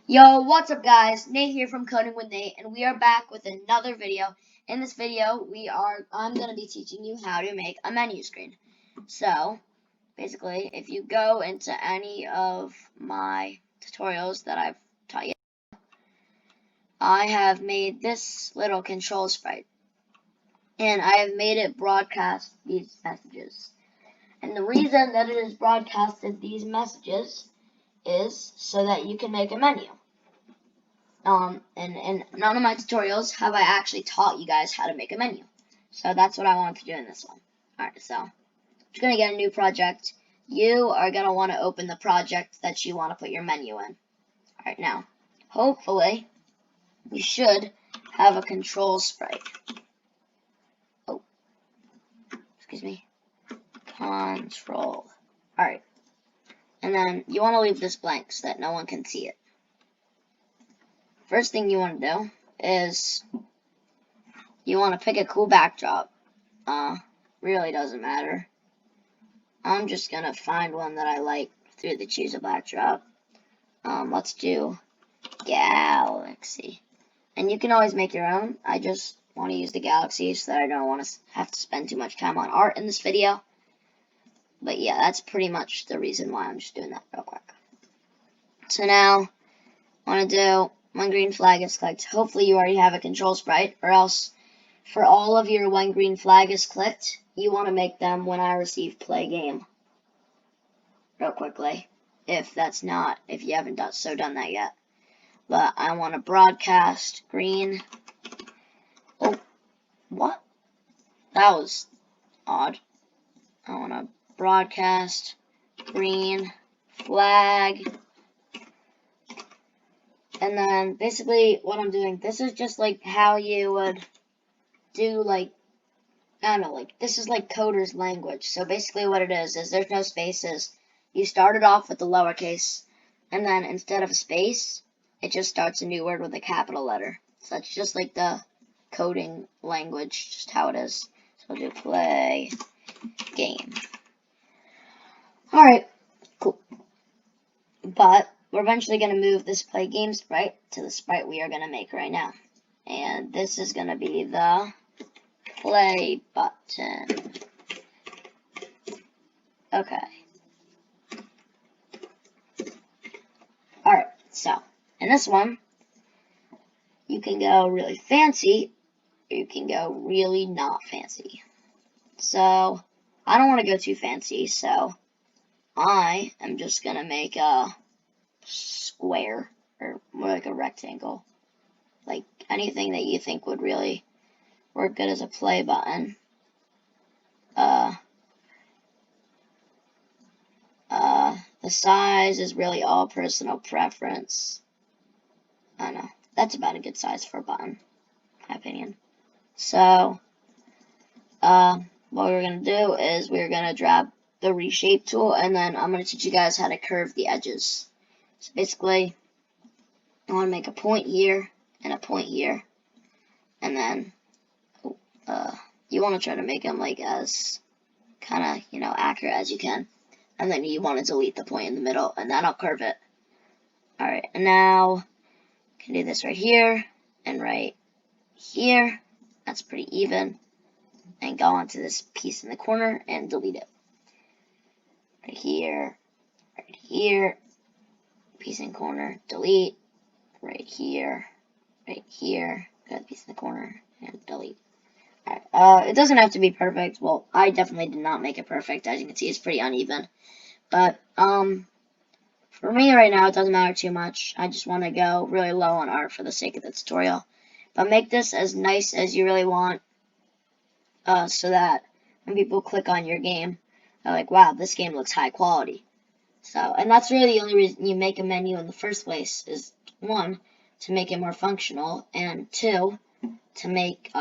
Yo, what's up guys? Nate here from Coding with Nate, and we are back with another video. In this video, I'm going to be teaching you how to make a menu screen. So, basically, if you go into any of my tutorials that I've taught you, I have made this little control sprite, and I have made it broadcast these messages. And the reason that it has broadcasted these messages is so that you can make a menu. And none of my tutorials have I actually taught you guys how to make a menu. So that's what I want to do in this one. Alright, so you're going to get a new project. You are going to want to open the project that you want to put your menu in. Alright, now, hopefully, you should have a control sprite. Oh, excuse me. Control. Alright. And then you want to leave this blank so that no one can see it. First thing you want to do is you want to pick a cool backdrop. Really doesn't matter. I'm just going to find one that I like through the choose a backdrop. Let's do Galaxy. And you can always make your own. I just want to use the Galaxy so that I don't want to have to spend too much time on art in this video. But yeah, that's pretty much the reason why I'm just doing that real quick. So now, I want to do when green flag is clicked. Hopefully you already have a control sprite, or else for all of your when green flag is clicked, you want to make them when I receive play game. Real quickly, if you haven't done that yet. But I want to broadcast green. Oh, what? That was odd. I want to broadcast green flag. And then basically what I'm doing, this is just like how you would do like, I don't know, like this is like coder's language. So basically what it is there's no spaces. You start it off with the lowercase, and then instead of a space, it just starts a new word with a capital letter. So it's just like the coding language, just how it is. So I'll do play game. Alright, cool. But we're eventually going to move this play game sprite to the sprite we are going to make right now. And this is going to be the play button. Okay. Alright, so in this one, you can go really fancy, or you can go really not fancy. So I don't want to go too fancy, so I am just going to make a square, or more like a rectangle. Like anything that you think would really work good as a play button. The size is really all personal preference. I don't know. That's about a good size for a button, in my opinion. So, what we're going to do is we're going to grab the reshape tool, and then I'm going to teach you guys how to curve the edges. So basically, I want to make a point here and a point here, and then you want to try to make them like as kind of, accurate as you can. And then you want to delete the point in the middle, and that'll curve it. Alright, and now you can do this right here and right here. That's pretty even. And go onto this piece in the corner and delete it. Right here, piece in corner, delete. Right here, go to the piece in the corner and delete. Alright, it doesn't have to be perfect. Well, I definitely did not make it perfect. As you can see, it's pretty uneven. But, for me right now, it doesn't matter too much. I just want to go really low on art for the sake of the tutorial. But make this as nice as you really want, so that when people click on your game, they're like, wow, this game looks high quality. So, and that's really the only reason you make a menu in the first place, is 1, to make it more functional, and 2, to make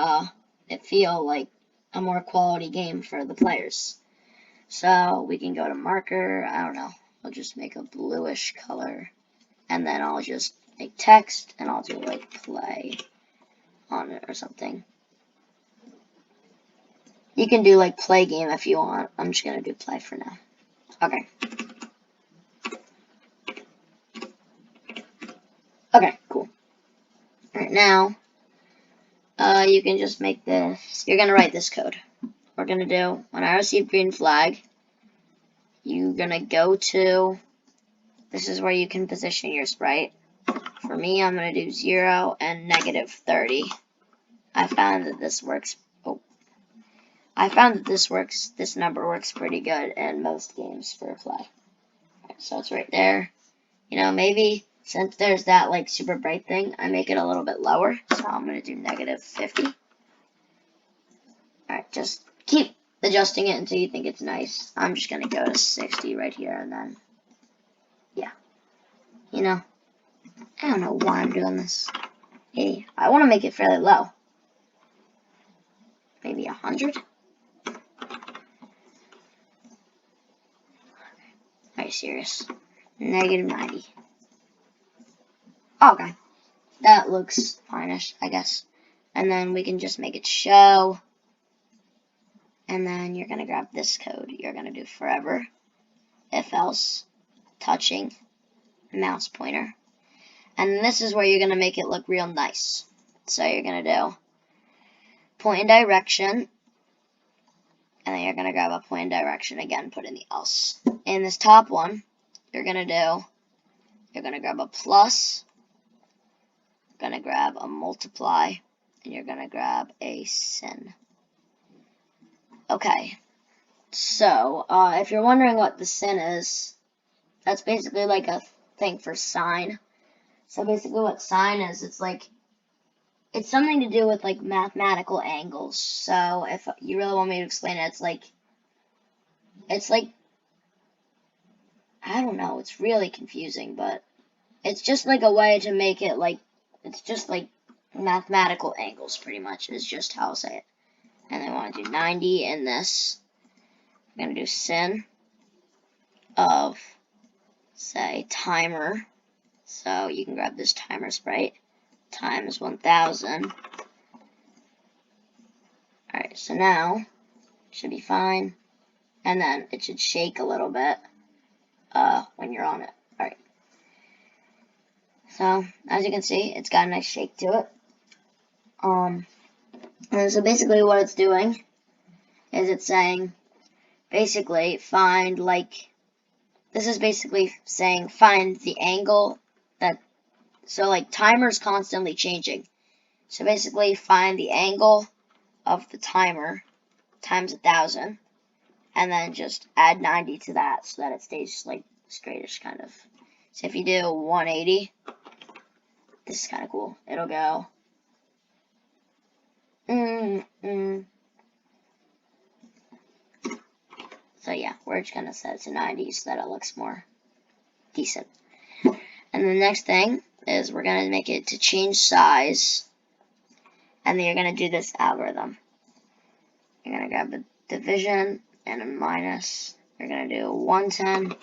it feel like a more quality game for the players. So we can go to marker, I don't know, I'll just make a bluish color, and then I'll just make text, and I'll do like play on it or something. You can do like play game if you want. I'm just going to do play for now. Okay. Okay, cool. Alright, now, you can just make this, you're gonna write this code. We're gonna do, when I receive green flag, you're gonna go to, this is where you can position your sprite. For me, I'm gonna do 0 and -30. I found that this works. I found that this number works pretty good in most games for a flag. So it's right there. You know, maybe since there's that like super bright thing, I make it a little bit lower. So I'm going to do -50. Alright, just keep adjusting it until you think it's nice. I'm just going to go to 60 right here and then, yeah. You know, I don't know why I'm doing this. Hey, I want to make it fairly low. Maybe 100? Are you serious? -90. Okay. That looks fine-ish, I guess. And then we can just make it show. And then you're going to grab this code. You're going to do forever, if else, touching, mouse pointer. And this is where you're going to make it look real nice. So you're going to do point and direction. And then you're going to grab a point and direction again, put in the else. In this top one, you're going to grab a plus. You're going to grab a multiply. And you're going to grab a sin. Okay, so if you're wondering what the sin is, that's basically like a thing for sine. So basically what sine is, it's something to do with like mathematical angles. So if you really want me to explain it, it's like, I don't know, it's really confusing, but it's just like a way to make it like, it's just like mathematical angles pretty much is just how I'll say it. And I want to do 90 in this. I'm going to do sin of, say, timer. So you can grab this timer sprite times 1000. Alright, so now it should be fine. And then it should shake a little bit when you're on it. Alright. So as you can see, it's got a nice shake to it. And so basically what it's doing is it's saying basically find like, this is basically saying find the angle that, so like timer's constantly changing. So basically find the angle of the timer times 1000 and then just add 90 to that so that it stays like straightish kind of. So if you do 180, this is kind of cool. It'll go So yeah, we're just gonna set it to 90 so that it looks more decent. And the next thing is we're gonna make it to change size, and then you're gonna do this algorithm. You're gonna grab a division and a minus. You're gonna do 110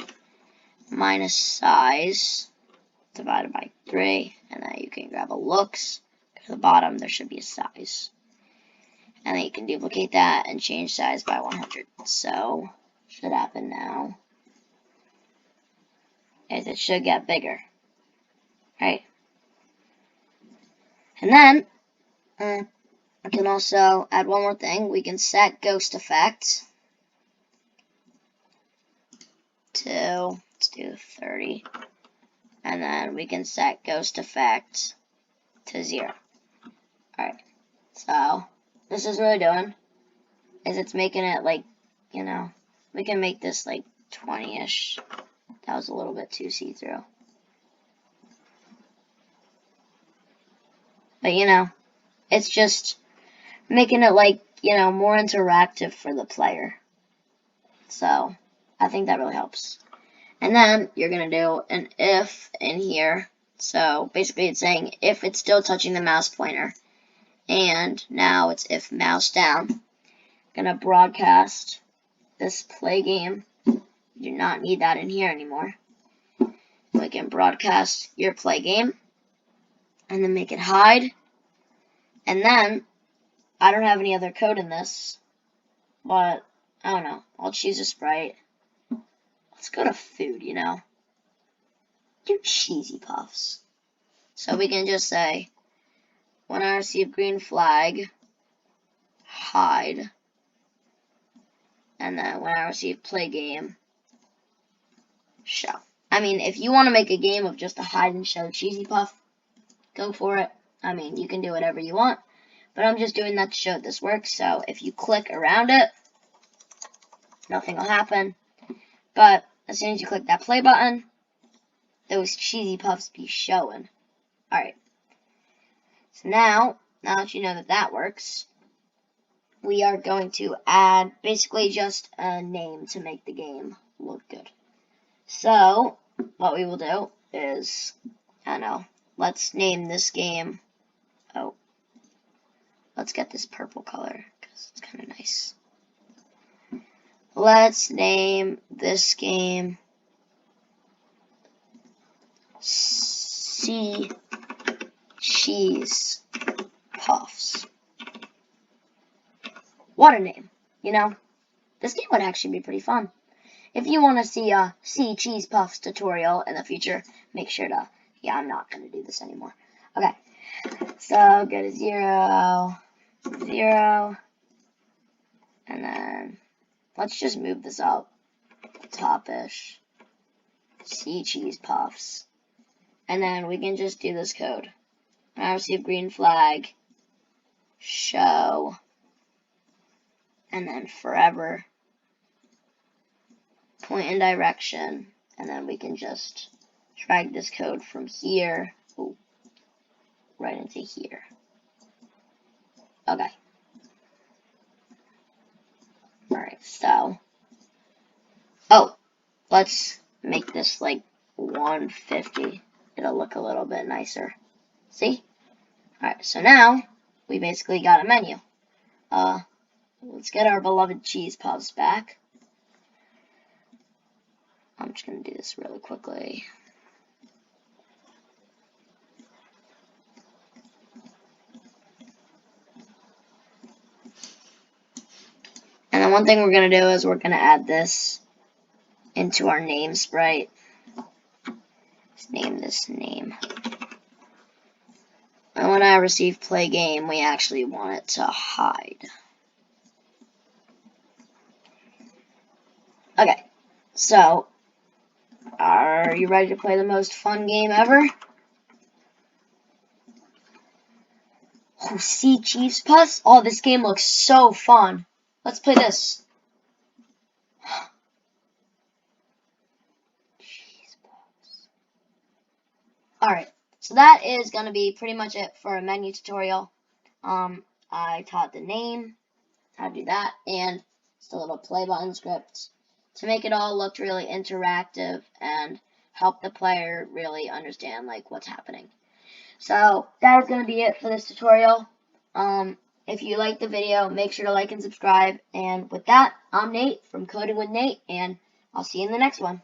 minus size divided by 3, and then you can grab a looks. At the bottom there should be a size. And then you can duplicate that and change size by 100. So, should happen now is it should get bigger. Right? And then, we can also add one more thing. We can set ghost effect to, let's do 30. And then we can set ghost effect to 0. Alright, so this is really doing is it's making it like, you know, we can make this like 20-ish. That was a little bit too see-through. But, you know, it's just making it like, you know, more interactive for the player. So, I think that really helps. And then you're going to do an if in here. So, basically it's saying if it's still touching the mouse pointer. And now it's if mouse down. I'm going to broadcast this play game. You do not need that in here anymore. We can broadcast your play game. And then make it hide. And then, I don't have any other code in this. But, I don't know. I'll choose a sprite. Let's go to food, you know. Do cheesy puffs. So we can just say, when I receive green flag, hide. And then when I receive play game, show. I mean, if you want to make a game of just a hide and show Cheesy Puff, go for it. I mean, you can do whatever you want. But I'm just doing that to show this works. So if you click around it, nothing will happen. But as soon as you click that play button, those Cheesy Puffs be showing. Alright. So now that you know that that works, we are going to add basically just a name to make the game look good. So what we will do is, I don't know, let's name this game, let's get this purple color because it's kind of nice. Let's name this game Sea Cheese Puffs. What a name, you know? This game would actually be pretty fun. If you want to see a Sea Cheese Puffs tutorial in the future, make sure to, yeah, I'm not going to do this anymore. Okay, so go to 0, 0, and then let's just move this up top-ish. Sea Cheese Puffs. And then we can just do this code. When I receive green flag, show, and then forever, point and direction, and then we can just drag this code from here, right into here. Okay. Alright, so, let's make this like 150. It'll look a little bit nicer. See? Alright, so now we basically got a menu. Let's get our beloved cheese puffs back. I'm just going to do this really quickly. And then one thing we're going to do is we're going to add this into our name sprite. Let's name this name. And when I receive play game, we actually want it to hide. Okay, so are you ready to play the most fun game ever? Oh, Sea Cheese Puffs? Oh, this game looks so fun. Let's play this. Cheese Puffs. Alright, so that is going to be pretty much it for a menu tutorial. I taught the name, how to do that, and just a little play button script to make it all look really interactive and help the player really understand like what's happening. So that is going to be it for this tutorial. If you liked the video, make sure to like and subscribe. And with that, I'm Nate from Coding with Nate, and I'll see you in the next one.